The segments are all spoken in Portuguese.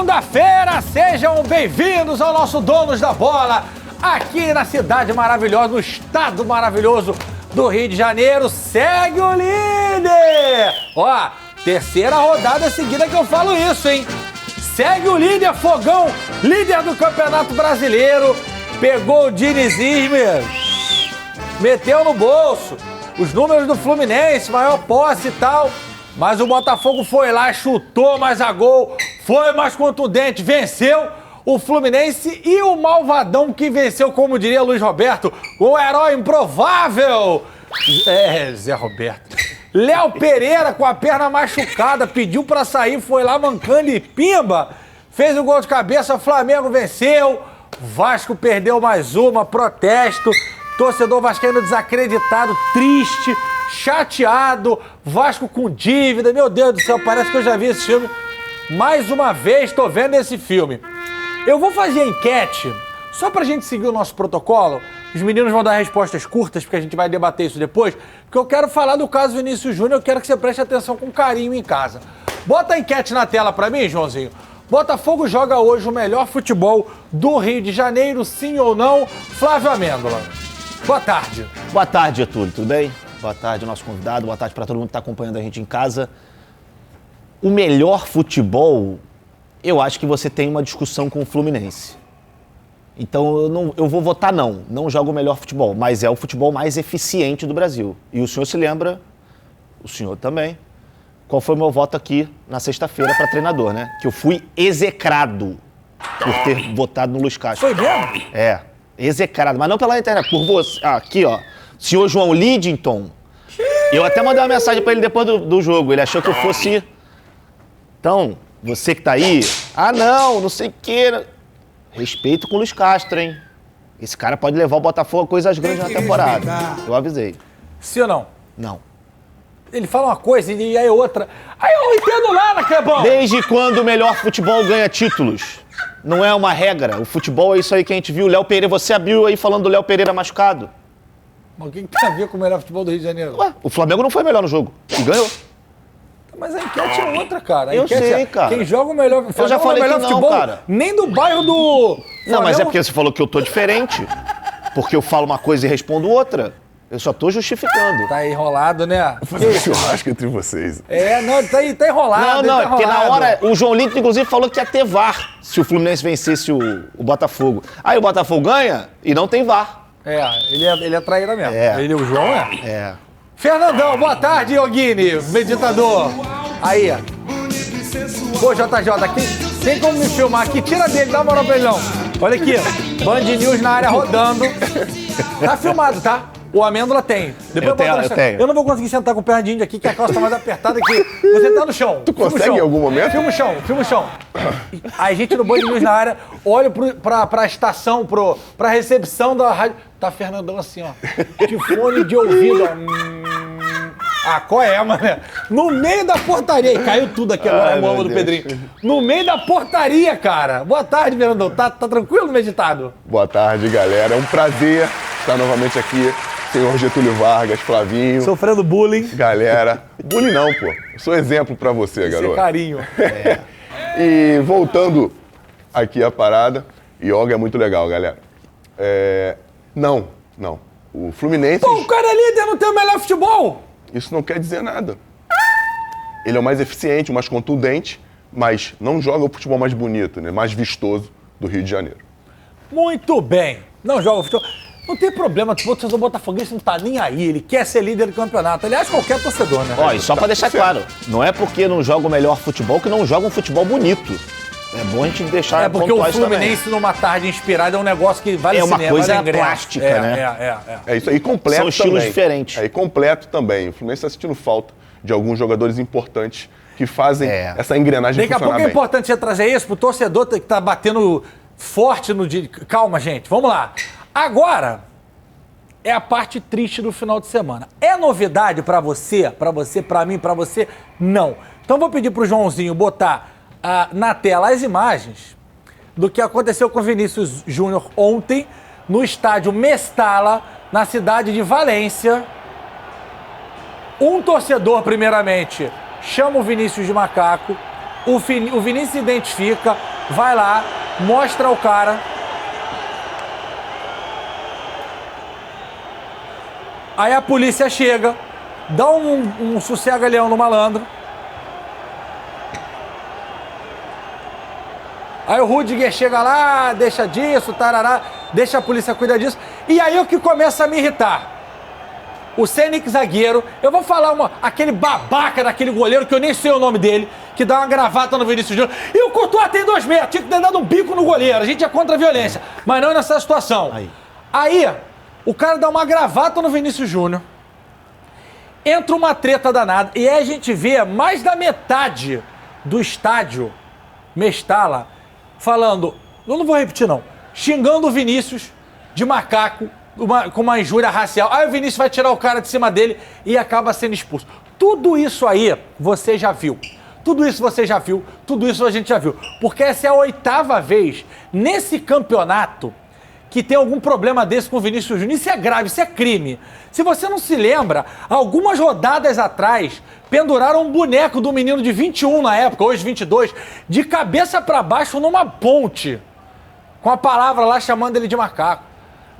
Segunda-feira, sejam bem-vindos ao nosso Donos da Bola, aqui na cidade maravilhosa, no estado maravilhoso do Rio de Janeiro. Segue o líder! Ó, terceira rodada seguida que eu falo isso, hein? Segue o líder, Fogão, líder do Campeonato Brasileiro, pegou o dinizismo, meteu no bolso. Os números do Fluminense, maior posse e tal. Mas o Botafogo foi lá, chutou mais a gol, foi mais contundente, venceu o Fluminense e o malvadão que venceu, como diria Luiz Roberto, o herói improvável. Zé Roberto. Léo Pereira com a perna machucada, pediu pra sair, foi lá mancando e pimba. Fez o gol de cabeça, Flamengo venceu, Vasco perdeu mais uma, protesto. Torcedor vascaíno desacreditado, triste, chateado, Vasco com dívida. Meu Deus do céu, parece que eu já vi esse filme. Mais uma vez, tô vendo esse filme. Eu vou fazer a enquete, só pra gente seguir o nosso protocolo. Os meninos vão dar respostas curtas, porque a gente vai debater isso depois. Porque eu quero falar do caso Vinícius Júnior, eu quero que você preste atenção com carinho em casa. Bota a enquete na tela pra mim, Joãozinho. Botafogo joga hoje o melhor futebol do Rio de Janeiro, sim ou não? Flávio Amêndola. Boa tarde. Boa tarde, Getúlio. Tudo bem? Boa tarde, nosso convidado. Boa tarde para todo mundo que está acompanhando a gente em casa. O melhor futebol, eu acho que você tem uma discussão com o Fluminense. Então, eu vou votar não. Não joga o melhor futebol, mas é o futebol mais eficiente do Brasil. E o senhor se lembra, o senhor também, qual foi o meu voto aqui na sexta-feira para treinador, né? Que eu fui execrado por ter votado no Luiz Castro. Foi mesmo? É. Execrado, mas não pela internet, por você. Aqui, ó. Senhor João Lidington. Eu até mandei uma mensagem pra ele depois do jogo. Ele achou que eu fosse. Então, você que tá aí. Não sei o quê. Respeito com o Luiz Castro, hein? Esse cara pode levar o Botafogo a coisas grandes na temporada. Eu avisei. Sim ou não? Não. Ele fala uma coisa e aí outra. Aí eu não entendo nada, Clebão. Desde quando o melhor futebol ganha títulos? Não é uma regra. O futebol é isso aí que a gente viu. O Léo Pereira, você abriu aí falando do Léo Pereira machucado. Mas o que tem a ver com o melhor futebol do Rio de Janeiro? Ué, o Flamengo não foi melhor no jogo. E ganhou. Mas a enquete é outra, cara. Eu sei, cara. Quem joga o melhor, eu já falei melhor que não, futebol, cara. Nem do bairro do Não, mas Flamengo. é porque você falou que eu tô diferente. Porque eu falo uma coisa e respondo outra. Eu só tô justificando. Tá enrolado, né? Vou fazer um churrasco entre vocês. Não, tá enrolado. Não, tá é porque na enrolado. hora o João Lito, inclusive, falou que ia ter VAR se o Fluminense vencesse o Botafogo. Aí o Botafogo ganha e não tem VAR. Ele é traíra mesmo. Ele, o João é. É. Fernandão, boa tarde, Ioguini, meditador. Aí, ó. Pô, JJ, tem como me filmar aqui? Tira dele, dá uma moral pra ele não. Olha aqui, Band News na área rodando. Tá filmado, tá? O Amêndola tem. Eu tenho. Eu não vou conseguir sentar com o perna de índio aqui, que a calça tá mais apertada que... Você tá no chão. Tu consegue em algum momento? Filma o chão. Aí a gente no Band News na área, olha pra estação, pra recepção da rádio. Tá Fernandão assim, ó. De fone de ouvido, ó. Qual é, mané? No meio da portaria. E caiu tudo aqui agora, a mão do Pedrinho. No meio da portaria, cara. Boa tarde, Fernandão. Tá tranquilo, meditado? Boa tarde, galera. É um prazer estar novamente aqui. Senhor Getúlio Vargas, Flavinho. Sofrendo bullying. Galera. Bullying não, pô. Eu sou exemplo pra você, garoto. Carinho. E voltando aqui à parada, yoga é muito legal, galera. Não. O Fluminense... Pô, o cara é líder, não tem o melhor futebol. Isso não quer dizer nada. Ele é o mais eficiente, o mais contundente, mas não joga o futebol mais bonito, né? Mais vistoso do Rio de Janeiro. Muito bem. Não joga futebol. Não tem problema, o torcedor botafoguense não tá nem aí, ele quer ser líder do campeonato. Aliás, qualquer torcedor, né? Ó, e só pra deixar claro, não é porque não joga o melhor futebol que não joga um futebol bonito. É bom a gente deixar porque o pontuar isso também. Fluminense numa tarde inspirada é um negócio que vale É uma cinema, coisa vale ingresso. plástica, né? É isso aí, completo São estilos também. diferentes. E completo também. O Fluminense está sentindo falta de alguns jogadores importantes que fazem essa engrenagem Daqui a funcionar pouco é bem. importante você trazer isso pro torcedor que tá batendo forte no dia. Calma, gente, vamos lá. Agora é a parte triste do final de semana. É novidade pra você, pra mim, pra você? Não. Então vou pedir pro Joãozinho botar na tela as imagens do que aconteceu com o Vinícius Júnior ontem no estádio Mestala, na cidade de Valência. Um torcedor, primeiramente, chama o Vinícius de macaco. O Vinícius se identifica, vai lá, mostra ao cara. Aí a polícia chega, dá um sossega-leão no malandro. Aí o Rudiger chega lá, deixa disso, tarará, deixa a polícia cuidar disso. E aí o que começa a me irritar? O Cenic zagueiro, eu vou falar aquele babaca daquele goleiro, que eu nem sei o nome dele, que dá uma gravata no Vinícius Júnior. E o Courtois tem 2 metros, tinha que ter dado um bico no goleiro. A gente é contra a violência, mas não nessa situação. Aí o cara dá uma gravata no Vinícius Júnior, entra uma treta danada, e aí a gente vê mais da metade do estádio Mestala falando, eu não vou repetir não, xingando o Vinícius de macaco, com uma injúria racial. Aí o Vinícius vai tirar o cara de cima dele e acaba sendo expulso. Tudo isso aí você já viu. Tudo isso você já viu. Tudo isso a gente já viu. Porque essa é a 8ª vez nesse campeonato que tem algum problema desse com o Vinícius Júnior. Isso é grave, isso é crime. Se você não se lembra, algumas rodadas atrás, penduraram um boneco do menino de 21 na época, hoje 22, de cabeça para baixo numa ponte, com a palavra lá chamando ele de macaco.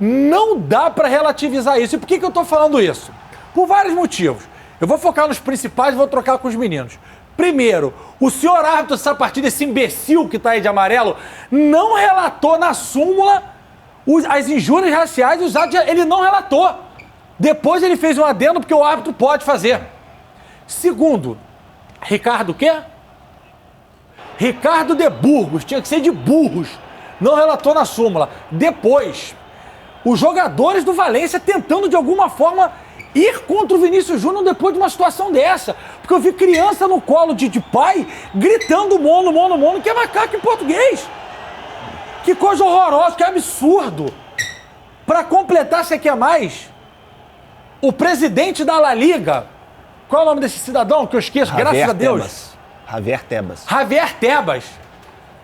Não dá para relativizar isso. E por que eu tô falando isso? Por vários motivos. Eu vou focar nos principais e vou trocar com os meninos. Primeiro, o senhor árbitro dessa partida, esse imbecil que tá aí de amarelo, não relatou na súmula as injúrias raciais e os atos, ele não relatou. Depois ele fez um adendo porque o árbitro pode fazer. Segundo, Ricardo o quê? Ricardo de Burgos, tinha que ser de Burros. Não relatou na súmula. Depois, os jogadores do Valência tentando de alguma forma ir contra o Vinícius Júnior depois de uma situação dessa. Porque eu vi criança no colo de pai gritando mono, que é macaco em português. Que coisa horrorosa, que absurdo. Para completar, você quer mais? O presidente da La Liga, qual é o nome desse cidadão que eu esqueço, graças a Deus? Javier Tebas.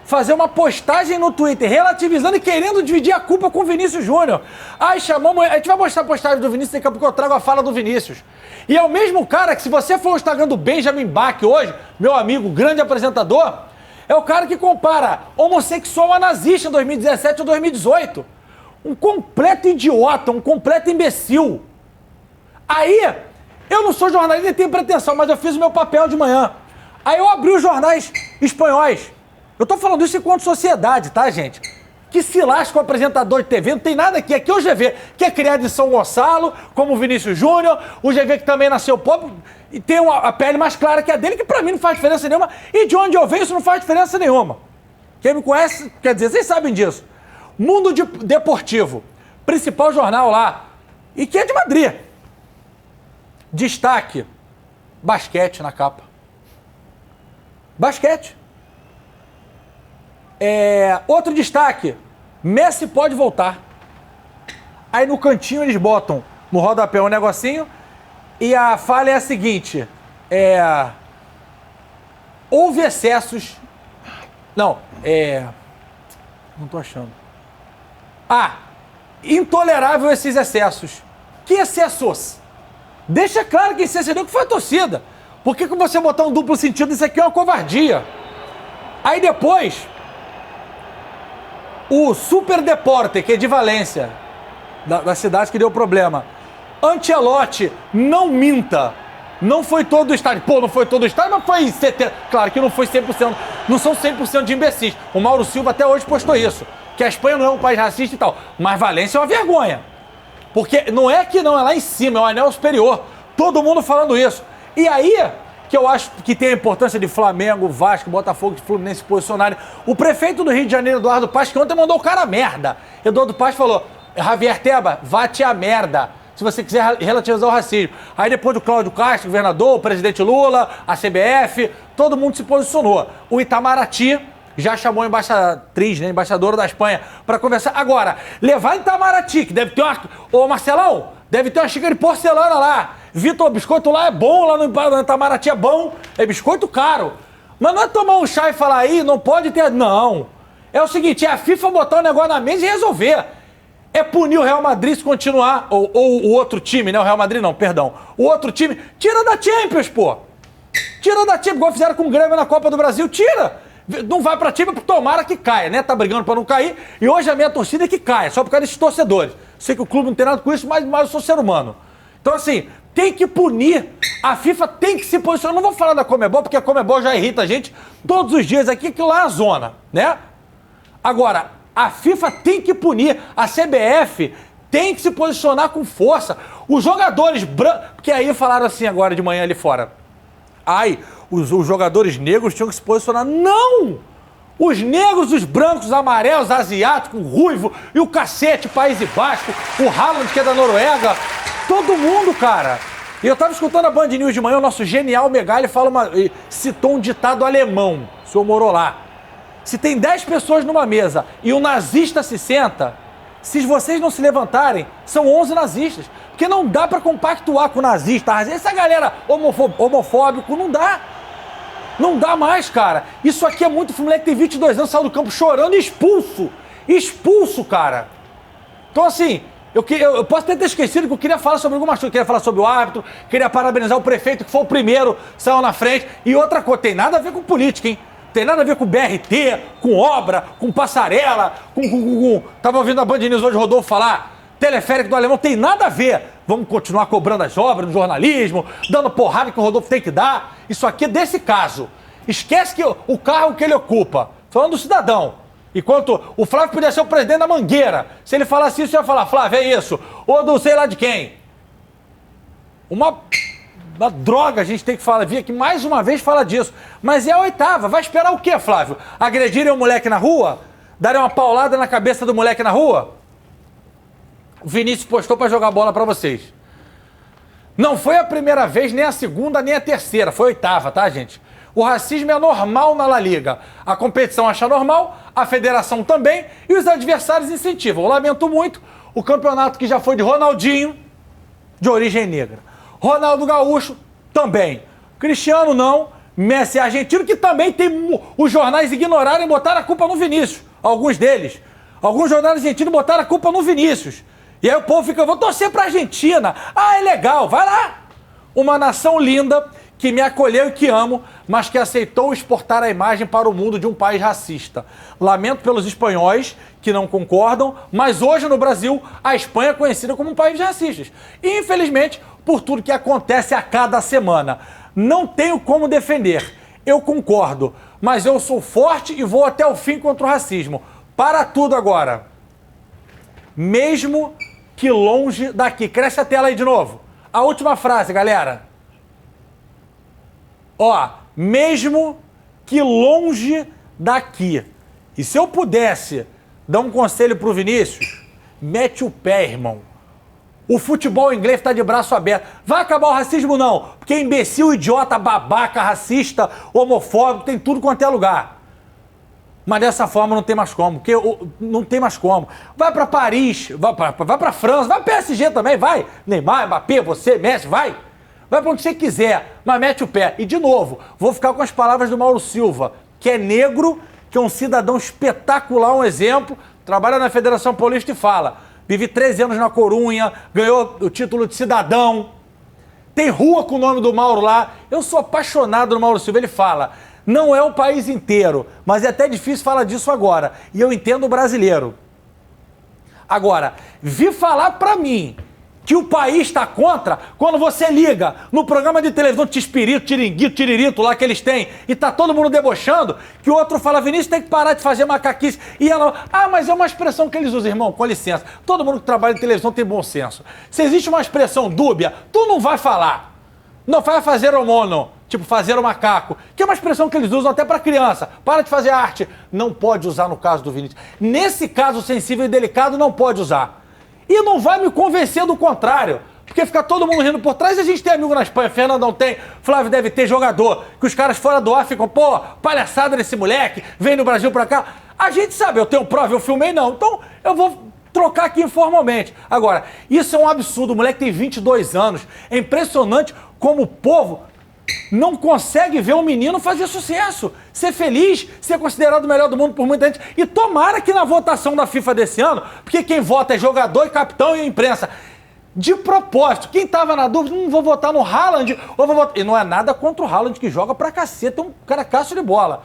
Fazer uma postagem no Twitter relativizando e querendo dividir a culpa com o Vinícius Júnior. Aí chamamos, a gente vai mostrar a postagem do Vinícius, daqui a pouco eu trago a fala do Vinícius. E é o mesmo cara que, se você for o Instagram do Benjamin Bach hoje, meu amigo, grande apresentador, é o cara que compara homossexual a nazista em 2017 ou 2018. Um completo idiota, um completo imbecil. Aí, eu não sou jornalista nem tenho pretensão, mas eu fiz o meu papel de manhã. Aí eu abri os jornais espanhóis. Eu tô falando isso enquanto sociedade, tá, gente? Que se lasca o apresentador de TV, não tem nada aqui. Aqui é o GV, que é criado em São Gonçalo, como o Vinícius Júnior, o GV que também nasceu pobre, e tem a pele mais clara que a dele, que pra mim não faz diferença nenhuma, e de onde eu venho isso não faz diferença nenhuma. Quem me conhece, quer dizer, vocês sabem disso. Mundo Deportivo, principal jornal lá, e que é de Madrid. Destaque, basquete na capa. Basquete. Outro destaque, Messi pode voltar. Aí no cantinho eles botam no rodapé um negocinho e a falha é a seguinte, houve excessos, não tô achando. Intolerável esses excessos. Que excessos? Deixa claro que esse excedeu que foi a torcida. Por que você botar um duplo sentido? Isso aqui é uma covardia. Aí depois, o Super Deporte, que é de Valência, da cidade que deu problema. Ancelotti, não minta. Não foi todo o estádio. Pô, não foi todo o estádio, mas foi 70%. Claro que não foi 100%. Não são 100% de imbecis. O Mauro Silva até hoje postou isso. Que a Espanha não é um país racista e tal. Mas Valência é uma vergonha. Porque não é que não, é lá em cima, é um anel superior. Todo mundo falando isso. E aí, que eu acho que tem a importância de Flamengo, Vasco, Botafogo e Fluminense se posicionarem. O prefeito do Rio de Janeiro, Eduardo Paes, que ontem mandou o cara a merda. Eduardo Paes falou, Javier Tebas, vá-te a merda, se você quiser relativizar o racismo. Aí depois do Cláudio Castro, governador, o presidente Lula, a CBF, todo mundo se posicionou. O Itamaraty já chamou a embaixatriz, né, embaixadora da Espanha, para conversar. Agora, levar em Itamaraty, que deve ter uma... Ô, Marcelão, deve ter uma xícara de porcelana lá. Vitor, o biscoito lá é bom, lá no Itamaraty é bom, é biscoito caro. Mas não é tomar um chá e falar aí, não pode ter... Não. É o seguinte, é a FIFA botar o negócio na mesa e resolver. É punir o Real Madrid se continuar, ou o outro time, né? O Real Madrid não, perdão. O outro time, tira da Champions, pô. Tira da Champions, igual fizeram com o Grêmio na Copa do Brasil, tira. Não vai pra time, tomara que caia, né? Tá brigando pra não cair. E hoje a minha torcida é que caia, só por causa desses torcedores. Sei que o clube não tem nada com isso, mas eu sou ser humano. Então, assim, tem que punir. A FIFA tem que se posicionar. Eu não vou falar da Conmebol, porque a Conmebol já irrita a gente todos os dias aqui, que lá é a zona, né? Agora, a FIFA tem que punir. A CBF tem que se posicionar com força. Os jogadores brancos... Porque aí falaram assim agora de manhã ali fora. Ai, os jogadores negros tinham que se posicionar. Não! Os negros, os brancos, os amarelos, asiáticos, o ruivo e o cacete, País Basco, o Haaland, que é da Noruega. Todo mundo, cara. E eu tava escutando a Band News de manhã, o nosso genial Megali citou um ditado alemão. O senhor morou lá. Se tem 10 pessoas numa mesa e um nazista se senta, se vocês não se levantarem, são 11 nazistas. Porque não dá pra compactuar com o nazista. Essa galera homofóbico, não dá. Não dá mais, cara. Isso aqui é muito... O moleque tem 22 anos, saiu do campo chorando e expulso. Expulso, cara. Então, assim, eu posso até ter esquecido que eu queria falar sobre algumas coisas. Queria falar sobre o árbitro, queria parabenizar o prefeito, que foi o primeiro, saiu na frente. E outra coisa, tem nada a ver com política, hein? Tem nada a ver com BRT, com obra, com passarela, Tava ouvindo a Band News hoje, Rodolfo falar, teleférico do Alemão, tem nada a ver. Vamos continuar cobrando as obras no jornalismo, dando porrada que o Rodolfo tem que dar. Isso aqui é desse caso. Esquece que o carro que ele ocupa, falando do cidadão. Enquanto o Flávio podia ser o presidente da Mangueira. Se ele falasse isso, eu ia falar, Flávio, é isso. Ou do sei lá de quem. Uma droga, a gente tem que falar. Vi aqui mais uma vez falar disso. Mas é a 8ª. Vai esperar o quê, Flávio? Agredirem o moleque na rua? Darem uma paulada na cabeça do moleque na rua? O Vinícius postou pra jogar bola pra vocês. Não foi a primeira vez, nem a segunda, nem a terceira. Foi a 8ª, tá, gente? O racismo é normal na La Liga. A competição acha normal, a federação também, e os adversários incentivam. Eu lamento muito o campeonato que já foi de Ronaldinho, de origem negra. Ronaldo Gaúcho, também. Cristiano, não. Messi argentino, que também tem os jornais ignoraram e botaram a culpa no Vinícius. Alguns deles. Alguns jornais argentinos botaram a culpa no Vinícius. E aí o povo fica, vou torcer pra Argentina. Ah, é legal, vai lá. Uma nação linda, que me acolheu e que amo, mas que aceitou exportar a imagem para o mundo de um país racista. Lamento pelos espanhóis que não concordam, mas hoje no Brasil, a Espanha é conhecida como um país de racistas. E, infelizmente, por tudo que acontece a cada semana. Não tenho como defender. Eu concordo, mas eu sou forte e vou até o fim contra o racismo. Para tudo agora. Mesmo que longe daqui. Cresce a tela aí de novo. A última frase, galera. Ó, mesmo que longe daqui. E se eu pudesse dar um conselho pro Vinícius, mete o pé, irmão. O futebol inglês tá de braço aberto. Vai acabar o racismo, não. Porque imbecil, idiota, babaca, racista, homofóbico, tem tudo quanto é lugar. Mas dessa forma não tem mais como. Porque não tem mais como. Vai pra Paris, vai pra França, vai pro PSG também, vai. Neymar, Mbappé, você, Messi, vai. Vai pra onde você quiser, mas mete o pé. E, de novo, vou ficar com as palavras do Mauro Silva, que é negro, que é um cidadão espetacular, um exemplo, trabalha na Federação Paulista e fala, vive 13 anos na Corunha, ganhou o título de cidadão, tem rua com o nome do Mauro lá. Eu sou apaixonado no Mauro Silva, ele fala, não é o país inteiro, mas é até difícil falar disso agora, e eu entendo o brasileiro. Agora, vi falar pra mim que o país está contra, quando você liga no programa de televisão Tispirito, Tiringuito, Tiririto lá que eles têm, e tá todo mundo debochando, que o outro fala, Vinícius tem que parar de fazer macaquice, e ela, mas é uma expressão que eles usam, irmão, com licença, todo mundo que trabalha em televisão tem bom senso. Se existe uma expressão dúbia, tu não vai falar, não vai fazer o mono, tipo fazer o macaco, que é uma expressão que eles usam até para criança, para de fazer arte, não pode usar no caso do Vinícius. Nesse caso sensível e delicado, não pode usar. E não vai me convencer do contrário. Porque fica todo mundo rindo por trás e a gente tem amigo na Espanha, Fernandão tem, Flávio deve ter jogador, que os caras fora do ar ficam, pô, palhaçada desse moleque, vem no Brasil pra cá. A gente sabe, eu tenho prova, eu filmei não, então eu vou trocar aqui informalmente. Agora, isso é um absurdo, o moleque tem 22 anos, é impressionante como o povo não consegue ver um menino fazer sucesso, ser feliz, ser considerado o melhor do mundo por muita gente. E tomara que na votação da FIFA desse ano, porque quem vota é jogador e capitão e imprensa, de propósito, quem tava na dúvida, não vou votar no Haaland, ou vou votar... E não é nada contra o Haaland, que joga pra caceta, é um caracaço de bola.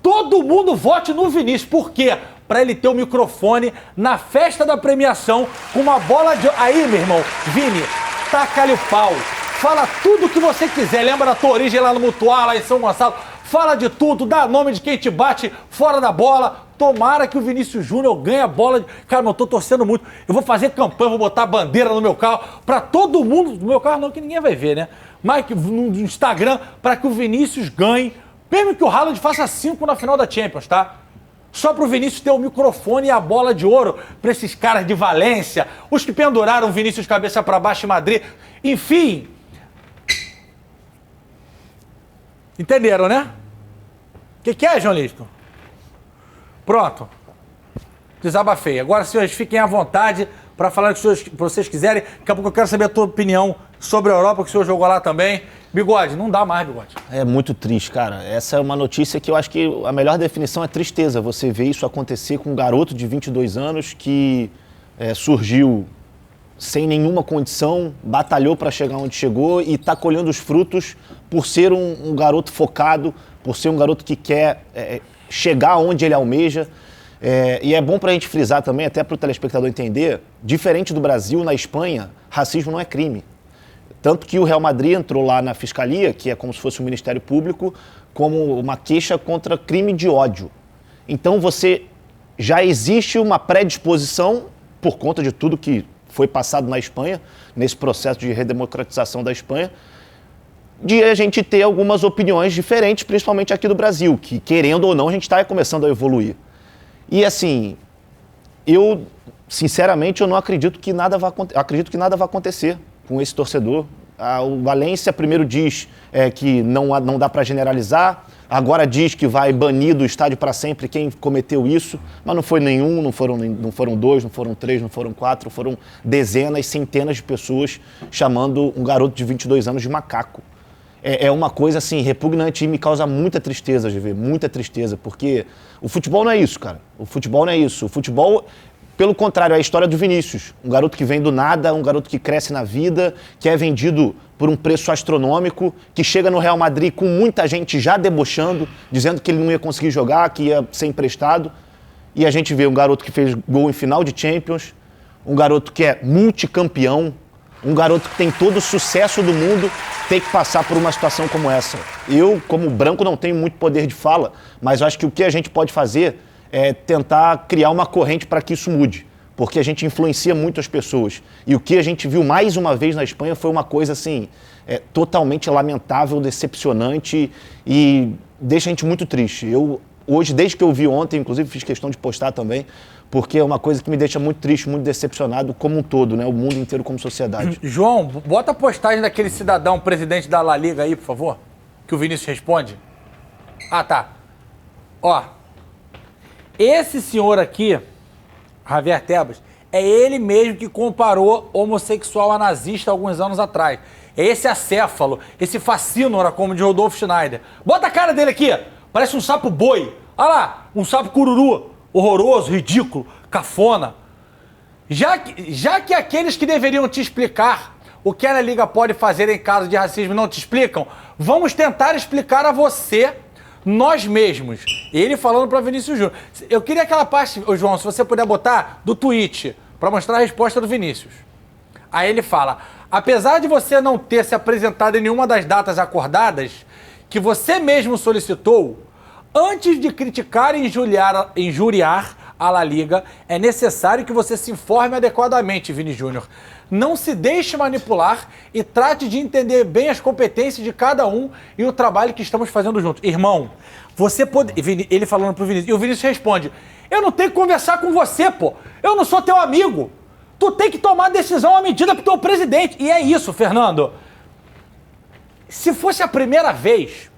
todo mundo vote no Vinícius. Por quê? Pra ele ter o microfone na festa da premiação com uma bola de... Aí, meu irmão, Vini, taca-lhe o pau. Fala tudo o que você quiser. Lembra da tua origem lá no Mutuá, lá em São Gonçalo? Fala de tudo, dá nome de quem te bate fora da bola. Tomara que o Vinícius Júnior ganhe a bola. Cara, eu tô torcendo muito. Eu vou fazer campanha, vou botar bandeira no meu carro pra todo mundo. No meu carro não, que ninguém vai ver, né? Mas no Instagram, pra que o Vinícius ganhe. Mesmo que o Haaland faça 5 na final da Champions, tá? Só pro Vinícius ter o microfone e a bola de ouro pra esses caras de Valência, os que penduraram o Vinícius cabeça pra baixo em Madrid. Enfim. Entenderam, né? O que é, João Lisco? Pronto. Desabafei. Agora, senhores, fiquem à vontade para falar o que vocês quiserem. Daqui a pouco eu quero saber a tua opinião sobre a Europa, que o senhor jogou lá também. Bigode, não dá mais, Bigode. É muito triste, cara. Essa é uma notícia que eu acho que a melhor definição é tristeza. Você vê isso acontecer com um garoto de 22 anos que surgiu sem nenhuma condição, batalhou para chegar onde chegou e está colhendo os frutos por ser um garoto focado, por ser um garoto que quer chegar onde ele almeja. E é bom para a gente frisar também, até para o telespectador entender, diferente do Brasil, na Espanha, racismo não é crime. Tanto que o Real Madrid entrou lá na Fiscalia, que é como se fosse um Ministério Público, como uma queixa contra crime de ódio. Então já existe uma predisposição, por conta de tudo que foi passado na Espanha, nesse processo de redemocratização da Espanha, de a gente ter algumas opiniões diferentes, principalmente aqui do Brasil, que, querendo ou não, a gente está começando a evoluir. E assim, sinceramente, eu não acredito que nada vai acontecer com esse torcedor. O Valência primeiro diz que não dá para generalizar, agora diz que vai banir do estádio para sempre quem cometeu isso, mas não foi nenhum, não foram 2, não foram 3, não foram 4, foram dezenas, centenas de pessoas chamando um garoto de 22 anos de macaco. É uma coisa assim repugnante e me causa muita tristeza de ver, muita tristeza, porque o futebol não é isso, cara. O futebol não é isso. O futebol, pelo contrário, é a história do Vinícius. Um garoto que vem do nada, um garoto que cresce na vida, que é vendido por um preço astronômico, que chega no Real Madrid com muita gente já debochando, dizendo que ele não ia conseguir jogar, que ia ser emprestado. E a gente vê um garoto que fez gol em final de Champions, um garoto que é multicampeão, um garoto que tem todo o sucesso do mundo, tem que passar por uma situação como essa. Eu, como branco, não tenho muito poder de fala, mas eu acho que o que a gente pode fazer é tentar criar uma corrente para que isso mude, porque a gente influencia muito as pessoas. E o que a gente viu mais uma vez na Espanha foi uma coisa assim, totalmente lamentável, decepcionante e deixa a gente muito triste. Eu, hoje, desde que eu vi ontem, inclusive fiz questão de postar também, porque é uma coisa que me deixa muito triste, muito decepcionado como um todo, né? O mundo inteiro como sociedade. João, bota a postagem daquele cidadão, presidente da La Liga aí, por favor, que o Vinícius responde. Ah, tá. Ó, esse senhor aqui, Javier Tebas, é ele mesmo que comparou homossexual a nazista alguns anos atrás. É esse acéfalo, esse facínora, como de Rodolfo Schneider. Bota a cara dele aqui, parece um sapo boi. Olha lá, um sapo cururu. Horroroso, ridículo, cafona. Já que aqueles que deveriam te explicar o que a Liga pode fazer em caso de racismo não te explicam, vamos tentar explicar a você, nós mesmos. Ele falando para Vinícius Júnior. Eu queria aquela parte, João, se você puder botar, do tweet, para mostrar a resposta do Vinícius. Aí ele fala, apesar de você não ter se apresentado em nenhuma das datas acordadas, que você mesmo solicitou, antes de criticar e injuriar a La Liga, é necessário que você se informe adequadamente, Vini Júnior. Não se deixe manipular e trate de entender bem as competências de cada um e o trabalho que estamos fazendo juntos. Irmão, você pode... Ele falando pro Vinícius, e o Vinícius responde, eu não tenho que conversar com você, pô. Eu não sou teu amigo. Tu tem que tomar decisão à medida pro teu presidente. E é isso, Fernando. Se fosse a primeira vez...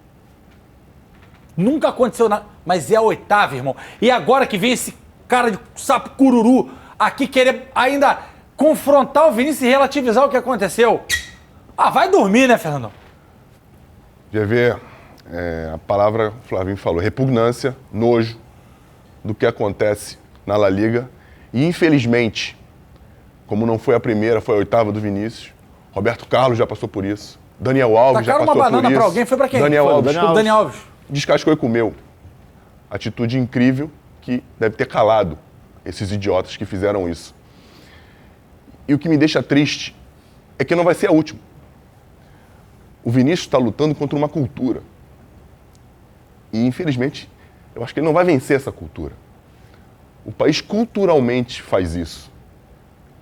Nunca aconteceu nada, mas é a 8ª, irmão. E agora que vem esse cara de sapo cururu aqui querer ainda confrontar o Vinícius e relativizar o que aconteceu. Ah, vai dormir, né, Fernando? GV, a palavra o Flavinho falou, repugnância, nojo do que acontece na La Liga. E infelizmente, como não foi a primeira, foi a 8ª do Vinícius, Roberto Carlos já passou por isso, Daniel Alves já passou por isso. Tacaram uma banana pra alguém, foi pra quem? Daniel Alves. Daniel Alves. Descascou e comeu. Atitude incrível que deve ter calado esses idiotas que fizeram isso. E o que me deixa triste é que não vai ser a última. O Vinícius está lutando contra uma cultura. E, infelizmente, eu acho que ele não vai vencer essa cultura. O país culturalmente faz isso,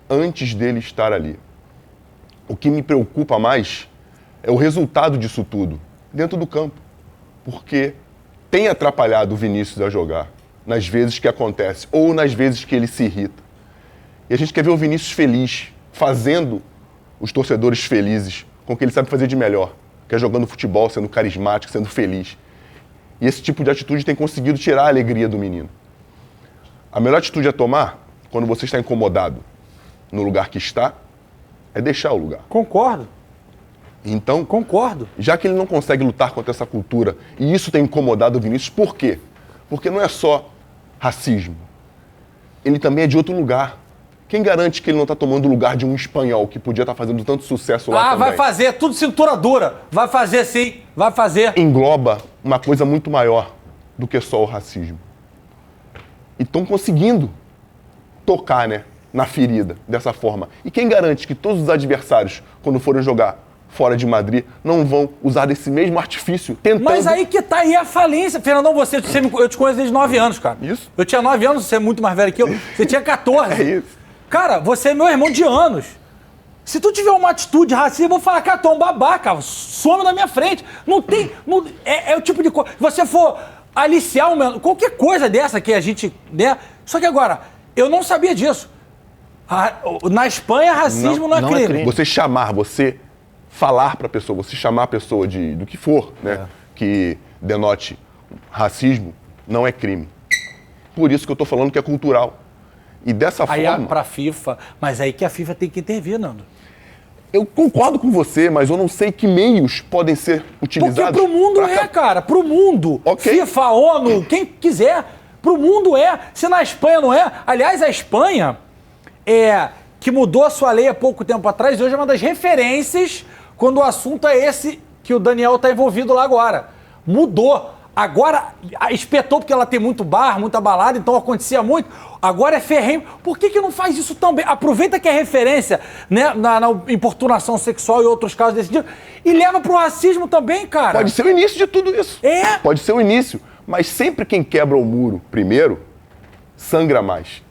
antes dele estar ali. O que me preocupa mais é o resultado disso tudo, dentro do campo. Porque tem atrapalhado o Vinícius a jogar, nas vezes que acontece, ou nas vezes que ele se irrita. E a gente quer ver o Vinícius feliz, fazendo os torcedores felizes, com o que ele sabe fazer de melhor, que é jogando futebol, sendo carismático, sendo feliz. E esse tipo de atitude tem conseguido tirar a alegria do menino. A melhor atitude a tomar, quando você está incomodado no lugar que está, é deixar o lugar. Concordo. Então, Concordo. já que ele não consegue lutar contra essa cultura, e isso tem incomodado o Vinícius, por quê? Porque não é só racismo. Ele também é de outro lugar. Quem garante que ele não está tomando o lugar de um espanhol que podia estar fazendo tanto sucesso lá também? Vai fazer, tudo cintura dura. Vai fazer sim, vai fazer. Engloba uma coisa muito maior do que só o racismo. E estão conseguindo tocar, né, na ferida dessa forma. E quem garante que todos os adversários, quando forem jogar fora de Madrid, não vão usar desse mesmo artifício, tentando... Mas aí que tá aí a falência. Fernandão, eu te conheço desde 9 anos, cara. Isso. Eu tinha 9 anos, você é muito mais velho que eu. Você tinha 14. É isso. Cara, você é meu irmão de anos. Se tu tiver uma atitude racista, eu vou falar, cara, tu é um babaca, some na minha frente. Não tem... é o tipo de coisa... Se você for aliciar qualquer coisa dessa que a gente... né? Só que agora, eu não sabia disso. Na Espanha, racismo não é crime. Você falar para a pessoa, você chamar a pessoa do que for, né, que denote racismo, não é crime. Por isso que eu estou falando que é cultural. E dessa aí forma... Para a FIFA, mas aí que a FIFA tem que intervir, Nando. Eu concordo com você, mas eu não sei que meios podem ser utilizados... Porque pro mundo cara, pro mundo. Okay. FIFA, ONU, quem quiser, pro mundo é. Se na Espanha não é... Aliás, a Espanha, que mudou a sua lei há pouco tempo atrás, hoje é uma das referências quando o assunto é esse que o Daniel está envolvido lá agora. Mudou. Agora, espetou porque ela tem muito bar, muita balada, então acontecia muito. Agora é ferrenho. Por que não faz isso também? Aproveita que é referência, né, na importunação sexual e outros casos desse tipo e leva pro racismo também, cara. Pode ser o início de tudo isso. Pode ser o início. Mas sempre quem quebra o muro primeiro, sangra mais.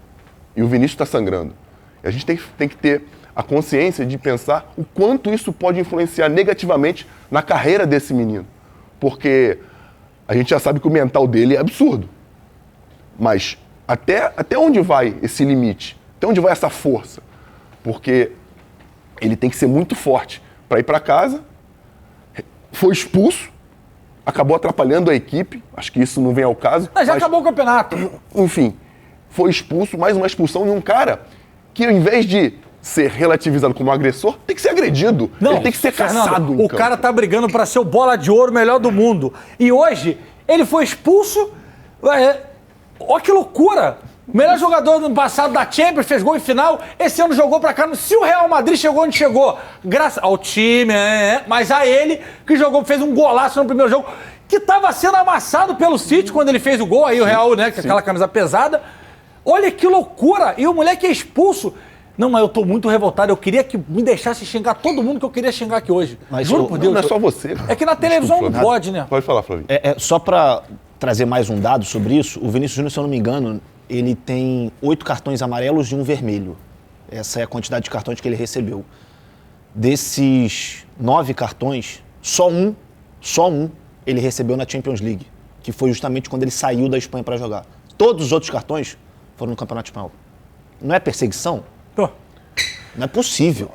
E o Vinícius está sangrando. E a gente tem que ter a consciência de pensar o quanto isso pode influenciar negativamente na carreira desse menino. Porque a gente já sabe que o mental dele é absurdo. Mas até onde vai esse limite? Até onde vai essa força? Porque ele tem que ser muito forte para ir para casa, foi expulso, acabou atrapalhando a equipe, acho que isso não vem ao caso. Mas já acabou o campeonato. Enfim, foi expulso, mais uma expulsão de um cara que, ao invés de ser relativizado como agressor, tem que ser agredido. Ele tem que ser caçado. O cara tá brigando para ser o bola de ouro melhor do mundo. E hoje, ele foi expulso. Olha que loucura! O melhor jogador do ano passado da Champions, fez gol em final. Esse ano jogou pra cá. Se o Real Madrid chegou onde chegou, graças ao time, mas a ele, que jogou, fez um golaço no primeiro jogo, que tava sendo amassado pelo City quando ele fez o gol. Aí o Real, né, com aquela camisa pesada. Olha que loucura! E o moleque é expulso. Não, mas eu tô muito revoltado. Eu queria que me deixasse xingar todo mundo que eu queria xingar aqui hoje. Mas juro por Deus. Não é só você. É que na televisão não pode, né? Pode falar, Flavinho. Só para trazer mais um dado sobre isso, o Vinícius Júnior, se eu não me engano, ele tem 8 cartões amarelos e um vermelho. Essa é a quantidade de cartões que ele recebeu. Desses 9 cartões, só um ele recebeu na Champions League, que foi justamente quando ele saiu da Espanha para jogar. Todos os outros cartões foram no Campeonato Espanhol. Não é perseguição? Pô. Não é possível.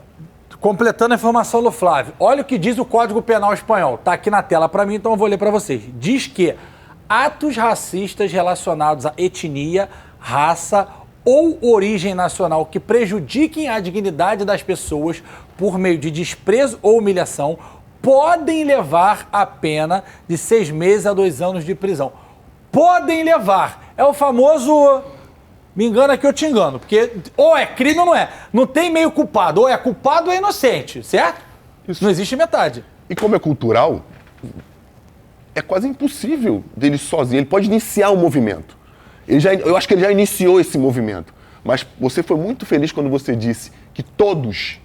Completando a informação do Flávio, olha o que diz o Código Penal Espanhol. Tá aqui na tela para mim, então eu vou ler para vocês. Diz que atos racistas relacionados à etnia, raça ou origem nacional que prejudiquem a dignidade das pessoas por meio de desprezo ou humilhação podem levar a pena de 6 meses a 2 anos de prisão. Podem levar. É o famoso... Me engana que eu te engano, porque ou é crime ou não é. Não tem meio culpado, ou é culpado ou é inocente, certo? Isso. Não existe metade. E como é cultural, é quase impossível dele sozinho. Ele pode iniciar o movimento. Eu acho que ele já iniciou esse movimento. Mas você foi muito feliz quando você disse que todos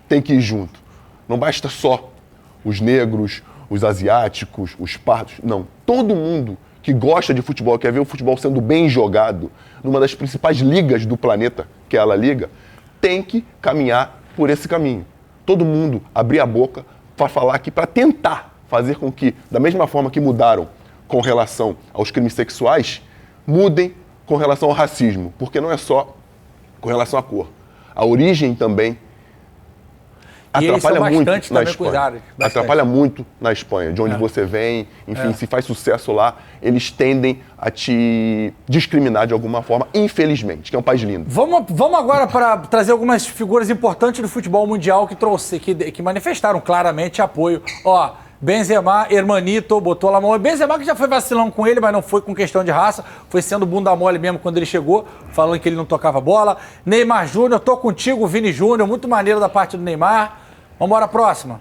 têm que ir junto. Não basta só os negros, os asiáticos, os pardos. Não. Todo mundo que gosta de futebol, quer ver o futebol sendo bem jogado, numa das principais ligas do planeta, que é a La Liga, tem que caminhar por esse caminho. Todo mundo abrir a boca para falar aqui, para tentar fazer com que, da mesma forma que mudaram com relação aos crimes sexuais, mudem com relação ao racismo, porque não é só com relação à cor. A origem também atrapalha muito na Espanha. Atrapalha muito na Espanha, de onde você vem, enfim, se faz sucesso lá, eles tendem a te discriminar de alguma forma, infelizmente, que é um país lindo. Vamos agora para trazer algumas figuras importantes do futebol mundial que manifestaram claramente apoio. Ó, Benzema, Hermanito, botou lá a mão. Benzema que já foi vacilão com ele, mas não foi com questão de raça. Foi sendo bunda mole mesmo quando ele chegou, falando que ele não tocava bola. Neymar Júnior, tô contigo, Vini Júnior. Muito maneiro da parte do Neymar. Vamos embora, próxima.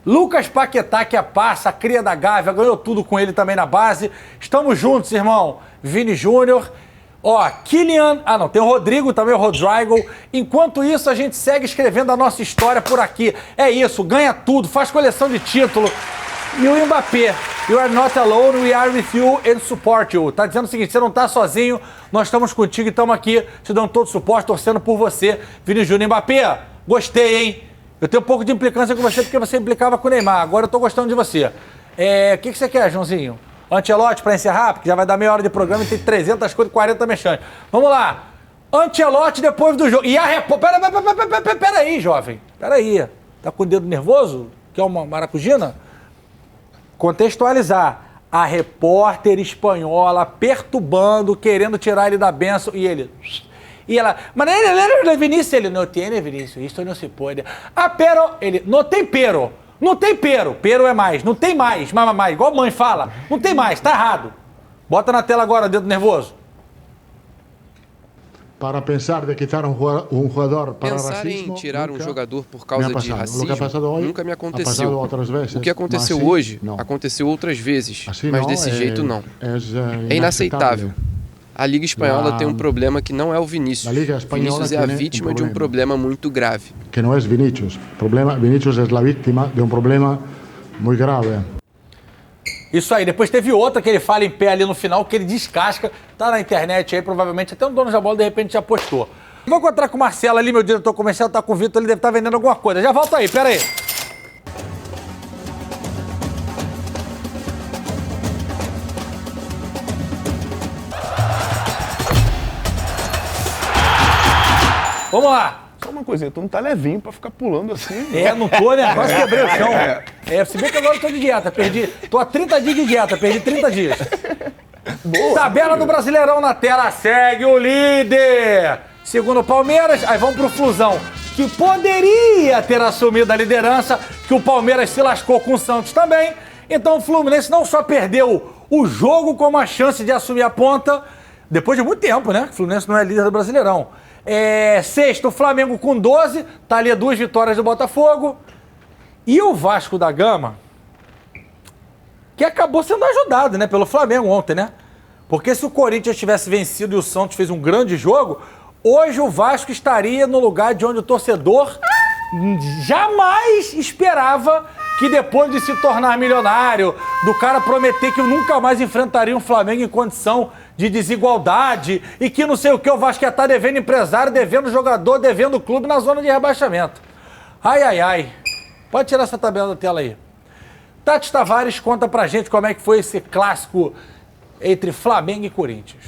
Lucas Paquetá, que é passa, a cria da Gávea, ganhou tudo com ele também na base. Estamos juntos, irmão. Vini Júnior. Ó, Kylian... Ah, não, tem o Rodrigo também, o Rodrigo. Enquanto isso, a gente segue escrevendo a nossa história por aqui. É isso, ganha tudo, faz coleção de título. E o Mbappé, you are not alone, we are with you and support you. Tá dizendo o seguinte, você não tá sozinho, nós estamos contigo e estamos aqui te dando todo o suporte, torcendo por você. Vini Júnior. Mbappé, gostei, hein? Eu tenho um pouco de implicância com você porque você implicava com o Neymar. Agora eu tô gostando de você. O que você quer, Joãozinho? Ancelotti para encerrar, porque já vai dar meia hora de programa e tem 340 mexantes. Vamos lá. Ancelotti depois do jogo. E a repórter... Peraí, jovem. Peraí. Tá com o dedo nervoso? Quer uma maracujina? Contextualizar. A repórter espanhola perturbando, querendo tirar ele da benção. E ele... E ela... Mas ele, Vinícius, ele... Não tem, Vinícius. Isso não se pode. Ah, pero... Ele... Não tem pero. Não tem pero. Pero é mais. Não tem mais. Mais. Igual a mãe fala. Não tem mais. Tá errado. Bota na tela agora, dedo nervoso. Para pensar de quitar um jogador para Pensar racismo, em tirar um nunca jogador por causa me ha de pasado. racismo Hoy, nunca me ha aconteceu. pasado outras vezes, O que aconteceu mas assim, hoje não. aconteceu outras vezes, Assim mas não, desse jeito não. É inaceitável. A Liga Espanhola tem um problema que não é o Vinícius. Vinícius é a vítima de um problema muito grave. Que não é Vinícius. Vinícius é a vítima de um problema muito grave. Isso aí, depois teve outra que ele fala em pé ali no final, que ele descasca, tá na internet aí, provavelmente até o dono da bola de repente já postou. Vou encontrar com o Marcelo ali, meu diretor comercial, tá com o Vitor, ele deve estar vendendo alguma coisa. Já volta aí, pera aí. Vamos lá. Só uma coisinha, tu não tá levinho pra ficar pulando assim. Não tô, né? Quase quebrei o chão. Se bem que agora eu tô de dieta, tô há 30 dias de dieta, perdi 30 dias. Boa, tabela do Brasileirão na tela, segue o líder. Segundo o Palmeiras, aí vamos pro Flusão, que poderia ter assumido a liderança, que o Palmeiras se lascou com o Santos também. Então o Fluminense não só perdeu o jogo, como a chance de assumir a ponta, depois de muito tempo, né? O Fluminense não é líder do Brasileirão. Sexto, o Flamengo com 12, tá ali 2 vitórias do Botafogo. E o Vasco da Gama, que acabou sendo ajudado, né, pelo Flamengo ontem, né? Porque se o Corinthians tivesse vencido e o Santos fez um grande jogo, hoje o Vasco estaria no lugar de onde o torcedor jamais esperava que depois de se tornar milionário, do cara prometer que nunca mais enfrentaria um Flamengo em condição de desigualdade e que não sei o que, o Vasco ia estar devendo empresário, devendo jogador, devendo clube na zona de rebaixamento. Ai. Pode tirar essa tabela da tela aí. Tati Tavares conta pra gente como é que foi esse clássico entre Flamengo e Corinthians.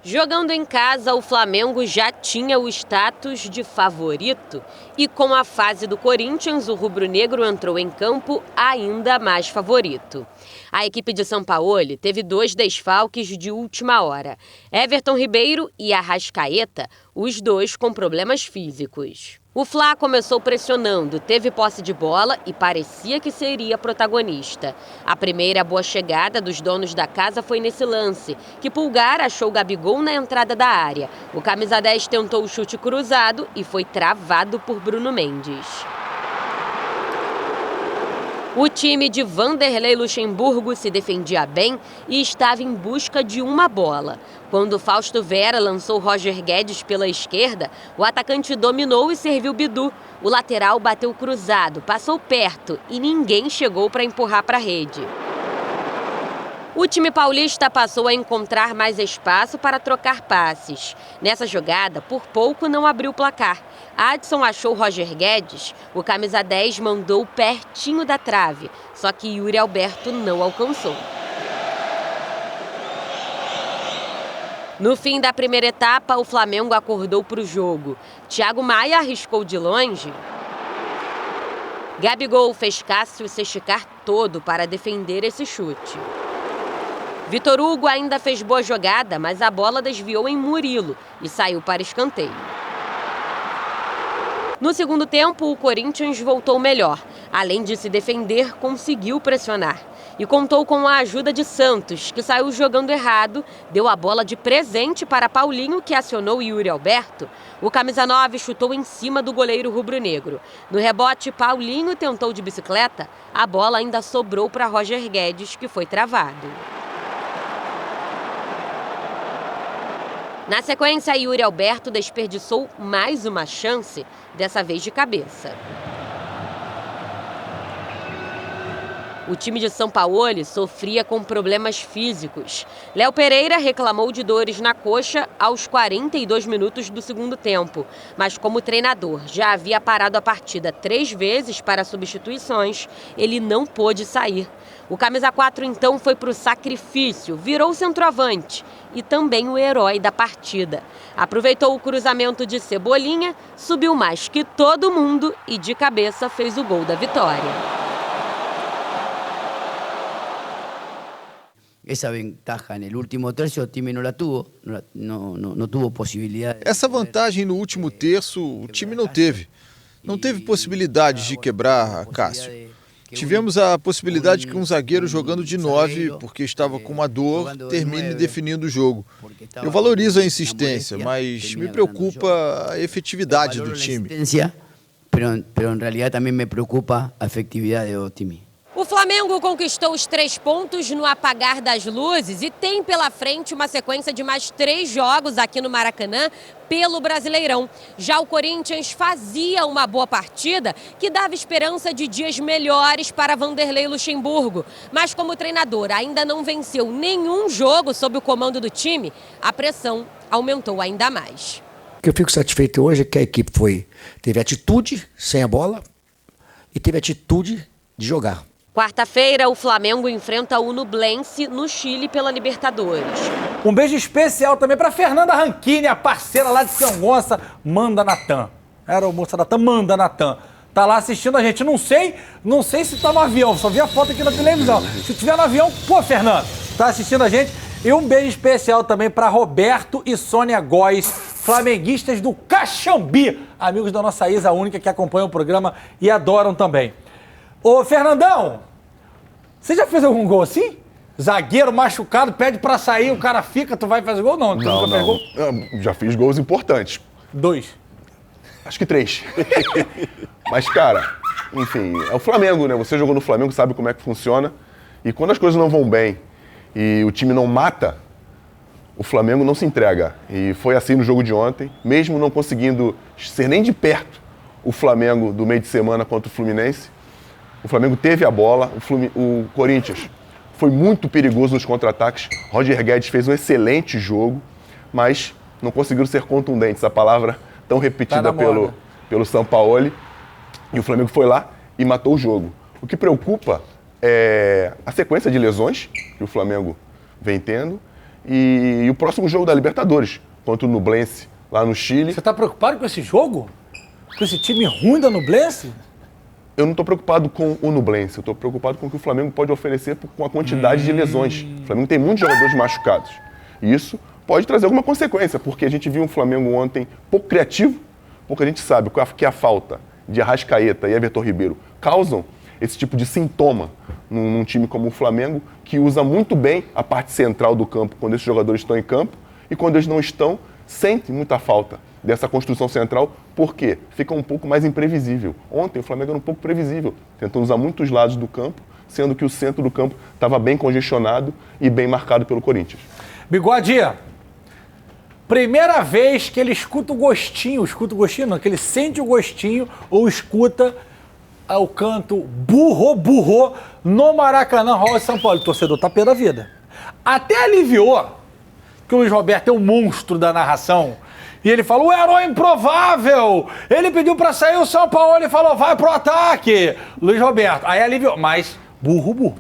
Jogando em casa, o Flamengo já tinha o status de favorito. E com a fase do Corinthians, o rubro-negro entrou em campo ainda mais favorito. A equipe de Sampaoli teve 2 desfalques de última hora. Everton Ribeiro e Arrascaeta, os dois com problemas físicos. O Fla começou pressionando, teve posse de bola e parecia que seria protagonista. A primeira boa chegada dos donos da casa foi nesse lance, que Pulgar achou Gabigol na entrada da área. O camisa 10 tentou o chute cruzado e foi travado por Bruno Mendes. O time de Vanderlei Luxemburgo se defendia bem e estava em busca de uma bola. Quando Fausto Vera lançou Roger Guedes pela esquerda, o atacante dominou e serviu Bidu. O lateral bateu cruzado, passou perto e ninguém chegou para empurrar para a rede. O time paulista passou a encontrar mais espaço para trocar passes. Nessa jogada, por pouco não abriu o placar. Adson achou Roger Guedes, o camisa 10 mandou pertinho da trave, só que Yuri Alberto não alcançou. No fim da primeira etapa, o Flamengo acordou para o jogo. Thiago Maia arriscou de longe. Gabigol fez Cássio se esticar todo para defender esse chute. Vitor Hugo ainda fez boa jogada, mas a bola desviou em Murilo e saiu para escanteio. No segundo tempo, o Corinthians voltou melhor. Além de se defender, conseguiu pressionar. E contou com a ajuda de Santos, que saiu jogando errado, deu a bola de presente para Paulinho, que acionou Yuri Alberto. O camisa 9 chutou em cima do goleiro rubro-negro. No rebote, Paulinho tentou de bicicleta. A bola ainda sobrou para Roger Guedes, que foi travado. Na sequência, Yuri Alberto desperdiçou mais uma chance, dessa vez de cabeça. O time de Sampaoli sofria com problemas físicos. Léo Pereira reclamou de dores na coxa aos 42 minutos do segundo tempo. Mas como o treinador já havia parado a partida 3 vezes para substituições, ele não pôde sair. O camisa 4 então foi para o sacrifício, virou centroavante e também o herói da partida. Aproveitou o cruzamento de Cebolinha, subiu mais que todo mundo e de cabeça fez o gol da vitória. Essa vantagem no último terço o time não teve possibilidade. Essa vantagem no último terço o time não teve. Não teve possibilidade de quebrar a Cássio. Tivemos a possibilidade que um zagueiro jogando de 9, porque estava com uma dor, termine definindo o jogo. Eu valorizo a insistência, mas me preocupa a efetividade do time. Mas em realidade também me preocupa a efetividade do time. O Flamengo conquistou os 3 pontos no apagar das luzes e tem pela frente uma sequência de mais 3 jogos aqui no Maracanã pelo Brasileirão. Já o Corinthians fazia uma boa partida que dava esperança de dias melhores para Vanderlei Luxemburgo. Mas como o treinador ainda não venceu nenhum jogo sob o comando do time, a pressão aumentou ainda mais. O que eu fico satisfeito hoje é que a equipe teve atitude sem a bola e teve atitude de jogar. Quarta-feira, o Flamengo enfrenta o Nublense no Chile pela Libertadores. Um beijo especial também para Fernanda Ranchini, a parceira lá de São Gonça, Manda Natan. Era o moça Natan, Manda Natan. Tá lá assistindo a gente. Não sei se tá no avião, só vi a foto aqui na televisão. Se tiver no avião, pô, Fernanda, tá assistindo a gente. E um beijo especial também para Roberto e Sônia Góes, flamenguistas do Caxambi, amigos da nossa Isa Única que acompanham o programa e adoram também. Ô, Fernandão, você já fez algum gol assim? Zagueiro machucado, pede pra sair, o cara fica, tu vai fazer gol? Não. Eu já fiz gols importantes. 2. Acho que 3. Mas, cara, enfim, é o Flamengo, né? Você jogou no Flamengo, sabe como é que funciona. E quando as coisas não vão bem e o time não mata, o Flamengo não se entrega. E foi assim no jogo de ontem, mesmo não conseguindo ser nem de perto o Flamengo do meio de semana contra o Fluminense. O Flamengo teve a bola, o Corinthians foi muito perigoso nos contra-ataques. Roger Guedes fez um excelente jogo, mas não conseguiram ser contundentes. A palavra tão repetida pelo Sampaoli. E o Flamengo foi lá e matou o jogo. O que preocupa é a sequência de lesões que o Flamengo vem tendo e o próximo jogo da Libertadores, contra o Nublense, lá no Chile. Você tá preocupado com esse jogo? Com esse time ruim da Nublense? Eu não estou preocupado com o Nublense, eu estou preocupado com o que o Flamengo pode oferecer com a quantidade de lesões. O Flamengo tem muitos jogadores machucados. E isso pode trazer alguma consequência, porque a gente viu um Flamengo ontem pouco criativo, porque a gente sabe que a falta de Arrascaeta e Everton Ribeiro causam esse tipo de sintoma num time como o Flamengo, que usa muito bem a parte central do campo quando esses jogadores estão em campo, e quando eles não estão, sente muita falta dessa construção central, porque fica um pouco mais imprevisível. Ontem o Flamengo era um pouco previsível, tentando usar muitos lados do campo, sendo que o centro do campo estava bem congestionado e bem marcado pelo Corinthians. Bigode, primeira vez que ele escuta o gostinho não, que ele sente o gostinho ou escuta o canto burro no Maracanã, Rosa São Paulo. O torcedor tá pé da vida. Até aliviou que o Luiz Roberto é um monstro da narração. E ele falou, o herói improvável. Ele pediu pra sair o São Paulo e falou, vai pro ataque. Luiz Roberto. Aí aliviou, mas burro.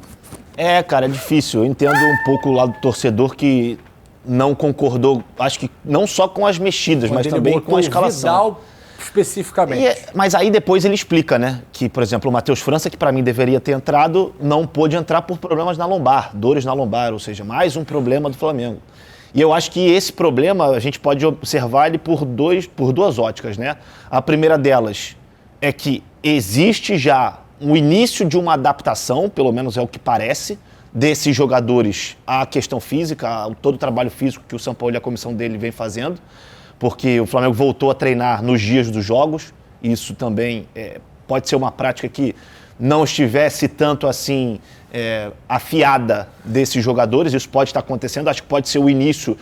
É, cara, é difícil. Eu entendo um pouco o lado do torcedor que não concordou, acho que não só com as mexidas, mas também com a escalação. Vidal, especificamente. Mas aí depois ele explica, né? Que, por exemplo, o Matheus França, que pra mim deveria ter entrado, não pôde entrar por problemas na lombar, dores na lombar, ou seja, mais um problema do Flamengo. E eu acho que esse problema a gente pode observar ele por duas óticas, né? A primeira delas é que existe já um início de uma adaptação, pelo menos é o que parece, desses jogadores à questão física, a todo o trabalho físico que o São Paulo e a comissão dele vem fazendo, porque o Flamengo voltou a treinar nos dias dos jogos, isso também pode ser uma prática que não estivesse tanto assim afiada desses jogadores, isso pode estar acontecendo, acho que pode ser o início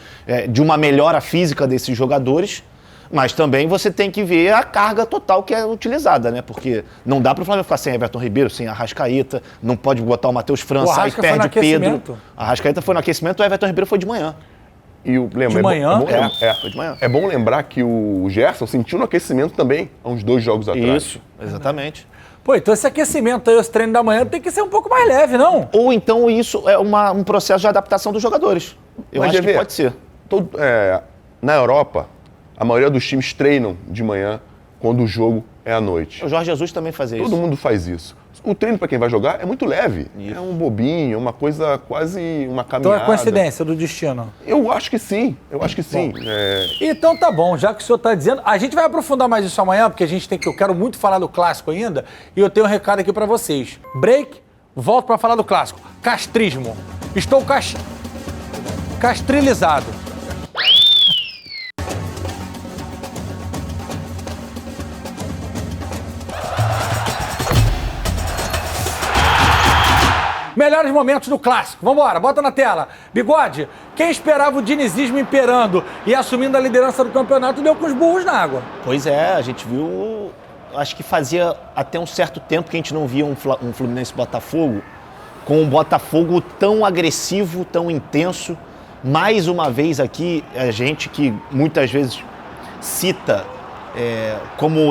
de uma melhora física desses jogadores, mas também você tem que ver a carga total que é utilizada, né? Porque não dá para o Flamengo ficar sem Everton Ribeiro, sem Arrascaeta, não pode botar o Matheus França, aí perde o Pedro. A Arrascaeta foi no aquecimento, o Everton Ribeiro foi de manhã. E de manhã? Foi de manhã. É bom lembrar que o Gerson sentiu no aquecimento também, há uns 2 jogos atrás. Isso, exatamente. Pô, então esse aquecimento aí, esse treino da manhã tem que ser um pouco mais leve, não? Ou então isso é um processo de adaptação dos jogadores. Eu acho que pode ser. Na Europa, a maioria dos times treinam de manhã quando o jogo é à noite. O Jorge Jesus também fazia isso. Todo mundo faz isso. O treino para quem vai jogar é muito leve. Isso. É um bobinho, é uma coisa quase uma caminhada. Então é coincidência do destino? Eu acho que sim, Então tá bom, já que o senhor tá dizendo, a gente vai aprofundar mais isso amanhã, porque eu quero muito falar do clássico ainda, e eu tenho um recado aqui para vocês. Break, volto para falar do clássico. Castrismo. Estou castrilizado. Melhores momentos do clássico. Vambora, bota na tela. Bigode, quem esperava o dinizismo imperando e assumindo a liderança do campeonato deu com os burros na água. Pois é, a gente viu... Acho que fazia até um certo tempo que a gente não via um Fluminense-Botafogo com um Botafogo tão agressivo, tão intenso. Mais uma vez aqui, a gente que muitas vezes cita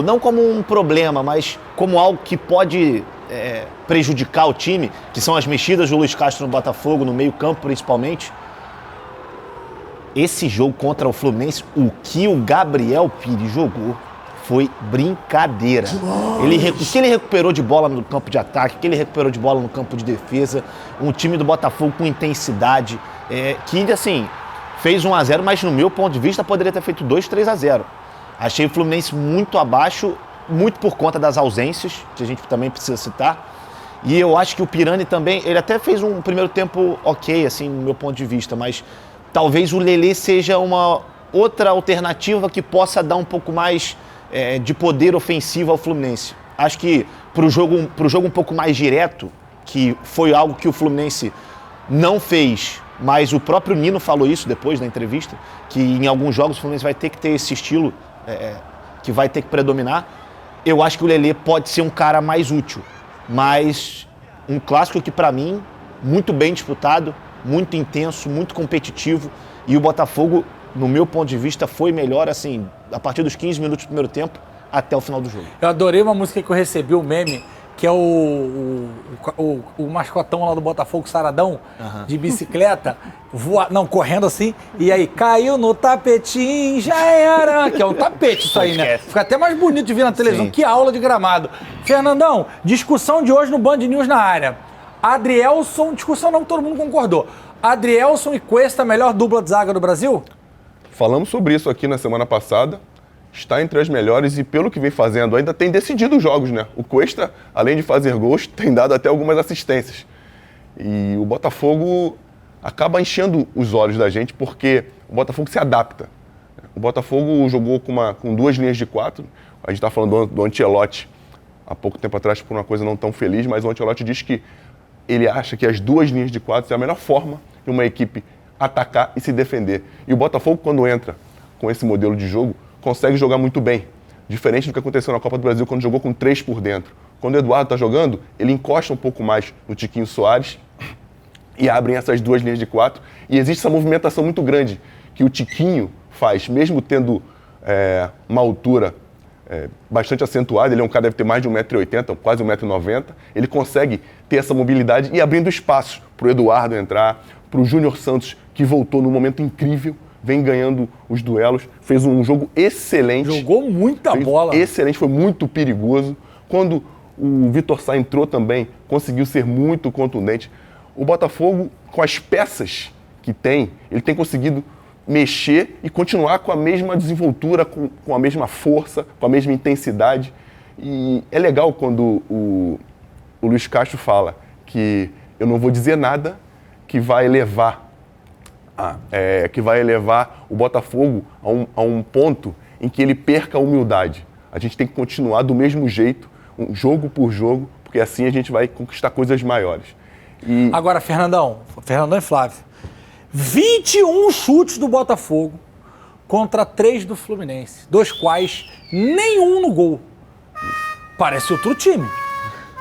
não como um problema, mas como algo que pode... prejudicar o time, que são as mexidas do Luiz Castro no Botafogo, no meio-campo principalmente. Esse jogo contra o Fluminense, o que o Gabriel Pires jogou foi brincadeira. O que ele recuperou de bola no campo de ataque, o que ele recuperou de bola no campo de defesa, um time do Botafogo com intensidade, que assim, fez 1-0, mas no meu ponto de vista poderia ter feito 2-3-0. Achei o Fluminense muito abaixo, muito por conta das ausências, que a gente também precisa citar. E eu acho que o Pirani também, ele até fez um primeiro tempo ok, assim, no meu ponto de vista, mas talvez o Lelê seja uma outra alternativa que possa dar um pouco mais de poder ofensivo ao Fluminense. Acho que pro jogo um pouco mais direto, que foi algo que o Fluminense não fez, mas o próprio Nino falou isso depois na entrevista, que em alguns jogos o Fluminense vai ter que ter esse estilo que vai ter que predominar. Eu acho que o Lelê pode ser um cara mais útil, mas um clássico que, para mim, muito bem disputado, muito intenso, muito competitivo, e o Botafogo, no meu ponto de vista, foi melhor, assim, a partir dos 15 minutos do primeiro tempo até o final do jogo. Eu adorei uma música que eu recebi, um meme, que é o mascotão lá do Botafogo, Saradão, de bicicleta, correndo assim, e aí caiu no tapetinho, já era, que é um tapete isso aí, né? Fica até mais bonito de ver na televisão. Sim. Que aula de gramado. Fernandão, discussão de hoje no Band News na área. Adrielson, discussão não, todo mundo concordou. Adrielson e Cuesta, melhor dupla de zaga do Brasil? Falamos sobre isso aqui na semana passada. Está entre as melhores e, pelo que vem fazendo, ainda tem decidido os jogos, né? O Cuesta, além de fazer gols, tem dado até algumas assistências. E o Botafogo acaba enchendo os olhos da gente porque o Botafogo se adapta. O Botafogo jogou com 2 linhas de 4. A gente está falando do Ancelotti há pouco tempo atrás por uma coisa não tão feliz, mas o Ancelotti diz que ele acha que as 2 linhas de 4 é a melhor forma de uma equipe atacar e se defender. E o Botafogo, quando entra com esse modelo de jogo, consegue jogar muito bem. Diferente do que aconteceu na Copa do Brasil, quando jogou com 3 por dentro. Quando o Eduardo está jogando, ele encosta um pouco mais no Tiquinho Soares e abrem essas 2 linhas de 4. E existe essa movimentação muito grande que o Tiquinho faz, mesmo tendo uma altura bastante acentuada, ele é um cara que deve ter mais de 1,80 m, quase 1,90 m, ele consegue ter essa mobilidade e abrindo espaço para o Eduardo entrar, para o Júnior Santos, que voltou num momento incrível, vem ganhando os duelos, fez um jogo excelente. Jogou muita bola. Excelente, foi muito perigoso. Quando o Vitor Sá entrou também, conseguiu ser muito contundente. O Botafogo, com as peças que tem, ele tem conseguido mexer e continuar com a mesma desenvoltura, com a mesma força, com a mesma intensidade. E é legal quando o Luiz Castro fala que eu não vou dizer nada que vai levar o Botafogo a um ponto em que ele perca a humildade. A gente tem que continuar do mesmo jeito, jogo por jogo, porque assim a gente vai conquistar coisas maiores. Agora, Fernandão e Flávio, 21 chutes do Botafogo contra 3 do Fluminense, dos quais nenhum no gol. Parece outro time.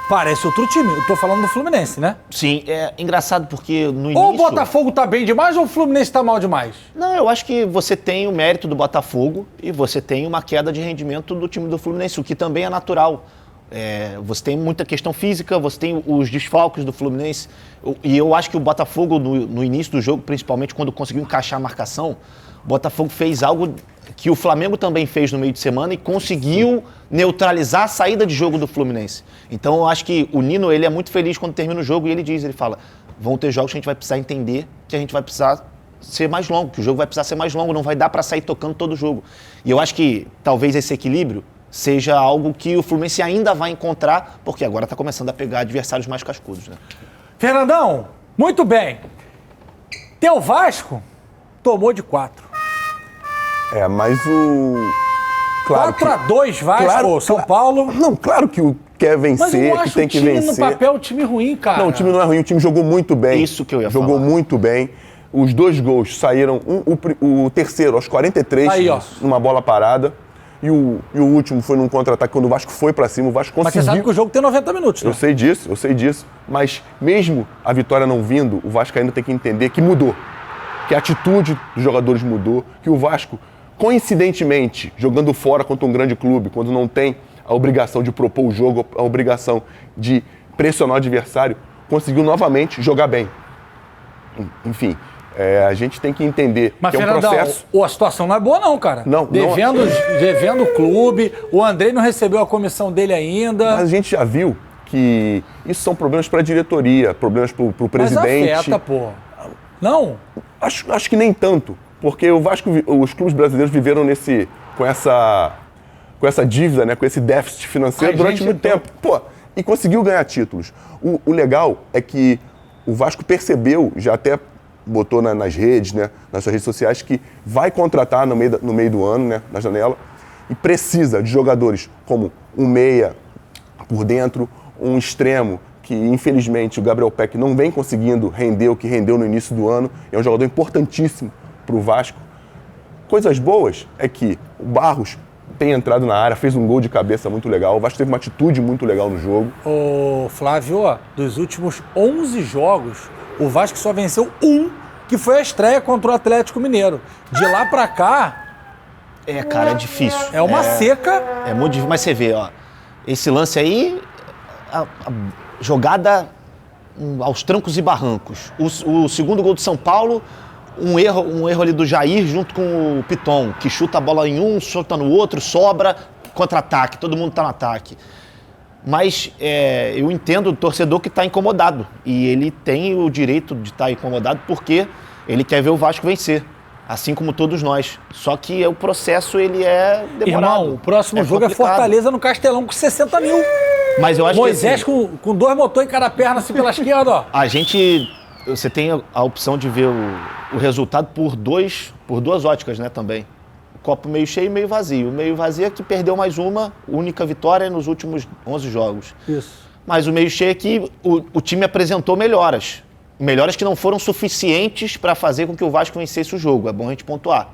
Eu tô falando do Fluminense, né? Sim, é engraçado porque no início... Ou o Botafogo tá bem demais ou o Fluminense tá mal demais? Não, eu acho que você tem o mérito do Botafogo e você tem uma queda de rendimento do time do Fluminense, o que também é natural. Você tem muita questão física, você tem os desfalques do Fluminense. E eu acho que o Botafogo, no início do jogo, principalmente quando conseguiu encaixar a marcação, o Botafogo fez algo que o Flamengo também fez no meio de semana e conseguiu neutralizar a saída de jogo do Fluminense. Então eu acho que o Nino, ele é muito feliz quando termina o jogo e ele fala, vão ter jogos que a gente vai precisar entender que a gente vai precisar ser mais longo, que o jogo vai precisar ser mais longo, não vai dar para sair tocando todo o jogo. E eu acho que talvez esse equilíbrio seja algo que o Fluminense ainda vai encontrar, porque agora está começando a pegar adversários mais cascudos, né? Fernandão, muito bem. Teu Vasco tomou de 4. Mas o... Claro 4-2 Vasco, São Paulo. Não, claro que quer vencer, que tem que vencer. Mas eu acho o time no papel um time ruim, cara. Não, o time não é ruim, o time jogou muito bem. Isso que eu ia falar. Jogou muito bem. Os 2 gols saíram, o terceiro aos 43, aí, numa bola parada. E o último foi num contra-ataque, quando o Vasco foi pra cima, o Vasco conseguiu... Mas você sabe que o jogo tem 90 minutos, né? Eu sei disso. Mas mesmo a vitória não vindo, o Vasco ainda tem que entender que mudou. Que a atitude dos jogadores mudou, que o Vasco, coincidentemente, jogando fora contra um grande clube, quando não tem a obrigação de propor o jogo, a obrigação de pressionar o adversário, conseguiu novamente jogar bem. Enfim... a gente tem que entender que é um processo... A situação não é boa não, cara. Não. Devendo o clube, o Andrei não recebeu a comissão dele ainda. Mas a gente já viu que isso são problemas para a diretoria, problemas para o presidente. Mas afeta, pô. Não? Acho que nem tanto, porque o Vasco, os clubes brasileiros viveram com essa dívida, né, com esse déficit financeiro durante muito tempo. Pô, e conseguiu ganhar títulos. O legal é que o Vasco percebeu, já até botou nas redes, né, nas suas redes sociais, que vai contratar no meio do ano, né, na janela, e precisa de jogadores como um meia por dentro, um extremo, que infelizmente o Gabriel Peck não vem conseguindo render o que rendeu no início do ano, é um jogador importantíssimo para o Vasco. Coisas boas é que o Barros tem entrado na área, fez um gol de cabeça muito legal, o Vasco teve uma atitude muito legal no jogo. Ô Flávio, dos últimos 11 jogos, o Vasco só venceu um, que foi a estreia contra o Atlético Mineiro. De lá pra cá... cara, é difícil. É uma seca. É muito difícil, mas você vê, esse lance aí, a jogada aos trancos e barrancos. O segundo gol do São Paulo, um erro ali do Jair junto com o Piton, que chuta a bola em um, chuta no outro, sobra, contra-ataque, todo mundo tá no ataque. Mas eu entendo o torcedor que está incomodado. E ele tem o direito de estar incomodado porque ele quer ver o Vasco vencer. Assim como todos nós. Só que o processo, ele é demorado. Irmão, o próximo jogo complicado. É Fortaleza no Castelão com 60 mil. Mas eu acho Moisés que assim, com 2 motores em cada perna, assim, pela esquerda, ó. Você tem a opção de ver o resultado por duas óticas, né, também. copo meio cheio e meio vazio. O meio vazio é que perdeu mais uma única vitória nos últimos 11 jogos. Isso. Mas o meio cheio é que o time apresentou melhoras. Melhoras que não foram suficientes para fazer com que o Vasco vencesse o jogo. É bom a gente pontuar.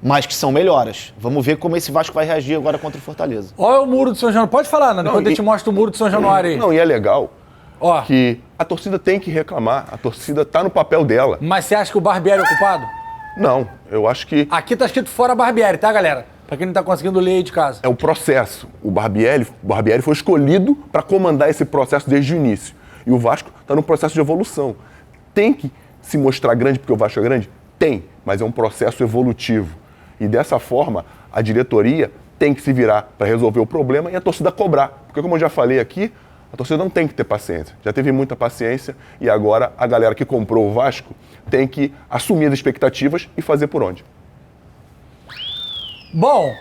Mas que são melhoras. Vamos ver como esse Vasco vai reagir agora contra o Fortaleza. Olha o muro de São Januário. Pode falar, Nando, quando a gente mostra o muro de São Januário aí. Não, e é legal que a torcida tem que reclamar. A torcida tá no papel dela. Mas você acha que o Barbieri é o culpado? Não, eu acho que... Aqui tá escrito fora Barbieri, tá, galera? Pra quem não tá conseguindo ler aí de casa. É o processo. O Barbieri foi escolhido para comandar esse processo desde o início. E o Vasco tá num processo de evolução. Tem que se mostrar grande porque o Vasco é grande? Tem, mas é um processo evolutivo. E dessa forma, a diretoria tem que se virar para resolver o problema e a torcida cobrar. Porque, como eu já falei aqui, a torcida não tem que ter paciência. Já teve muita paciência e agora a galera que comprou o Vasco tem que assumir as expectativas e fazer por onde. Bom,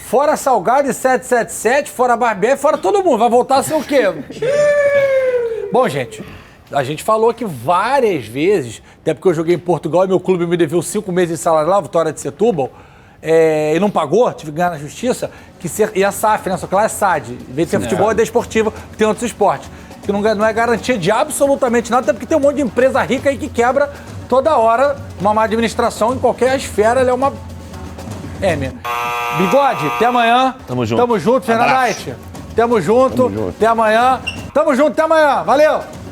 fora Salgado e 777, fora Barbieri, fora todo mundo. Vai voltar a ser o quê? Bom, gente, a gente falou aqui várias vezes, até porque eu joguei em Portugal e meu clube me deveu 5 meses de salário lá, Vitória de Setúbal, e não pagou, tive que ganhar na justiça, e a SAF, né? Só que lá é SAD. Em vez de ser futebol, é desportivo, tem outros esportes. Que não é garantia de absolutamente nada, até porque tem um monte de empresa rica aí que quebra toda hora uma má administração em qualquer esfera, ela é uma... Bigode, até amanhã. Tamo junto. Tamo junto, Fernandete. Tamo junto. Até amanhã. Tamo junto, até amanhã. Valeu!